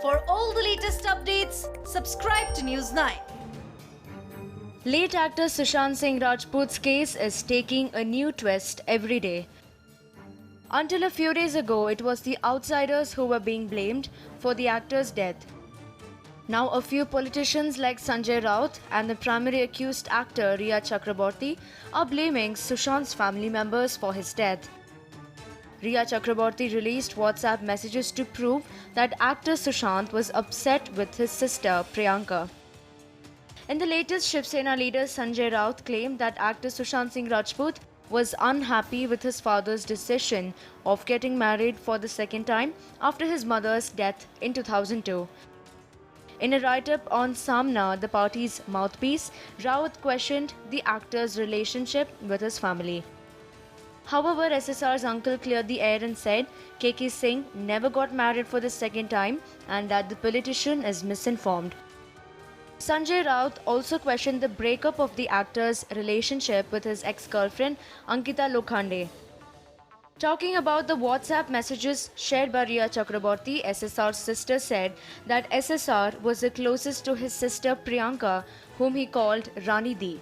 For all the latest updates, subscribe to News 9. Late actor Sushant Singh Rajput's case is taking a new twist every day. Until a few days ago, it was the outsiders who were being blamed for the actor's death. Now, a few politicians like Sanjay Raut and the primary accused actor Rhea Chakraborty are blaming Sushant's family members for his death. Rhea Chakraborty released WhatsApp messages to prove that actor Sushant was upset with his sister Priyanka. In the latest, Shiv Sena leader Sanjay Raut claimed that actor Sushant Singh Rajput was unhappy with his father's decision of getting married for the second time after his mother's death in 2002. In a write-up on Samna, the party's mouthpiece, Raut questioned the actor's relationship with his family. However, SSR's uncle cleared the air and said KK Singh never got married for the second time and that the politician is misinformed. Sanjay Raut also questioned the breakup of the actor's relationship with his ex-girlfriend Ankita Lokhande. Talking about the WhatsApp messages shared by Rhea Chakraborty, SSR's sister said that SSR was the closest to his sister Priyanka, whom he called Rani Di.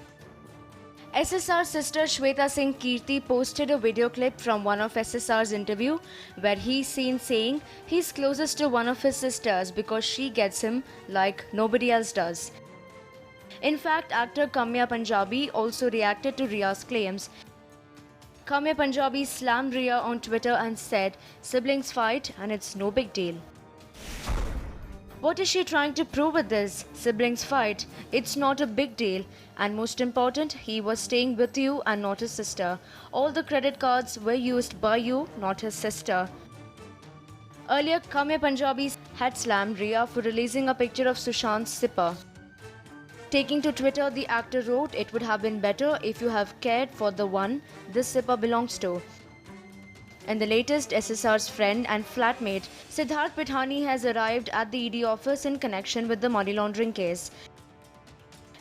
SSR's sister Shweta Singh Kirti posted a video clip from one of SSR's interview where he's seen saying he's closest to one of his sisters because she gets him like nobody else does. In fact, actor Kamya Punjabi also reacted to Rhea's claims. Kamya Punjabi slammed Rhea on Twitter and said, "Siblings fight and it's no big deal." What is she trying to prove with this? Siblings fight. It's not a big deal. And most important, he was staying with you and not his sister. All the credit cards were used by you, not his sister. Earlier, Kamya Punjabi had slammed Rhea for releasing a picture of Sushant's zipper. Taking to Twitter, the actor wrote, "It would have been better if you have cared for the one this zipper belongs to." And the latest, SSR's friend and flatmate Siddharth Pithani has arrived at the ED office in connection with the money laundering case.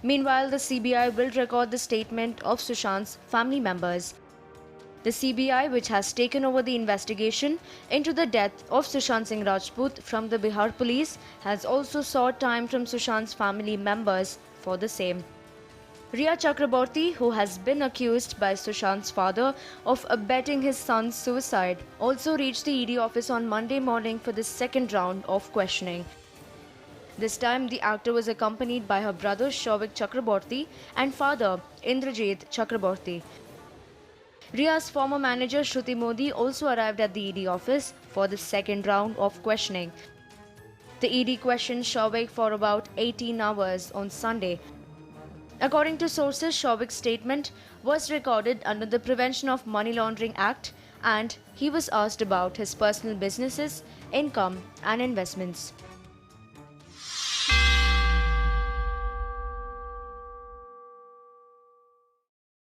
Meanwhile, the CBI will record the statement of Sushant's family members. The CBI, which has taken over the investigation into the death of Sushant Singh Rajput from the Bihar police, has also sought time from Sushant's family members for the same. Rhea Chakraborty, who has been accused by Sushant's father of abetting his son's suicide, also reached the ED office on Monday morning for the second round of questioning. This time, the actor was accompanied by her brother Shouvik Chakraborty and father Indrajit Chakraborty. Rhea's former manager Shruti Modi also arrived at the ED office for the second round of questioning. The ED questioned Shouvik for about 18 hours on Sunday. According to sources, Shouvik's statement was recorded under the Prevention of Money Laundering Act and he was asked about his personal businesses, income and investments.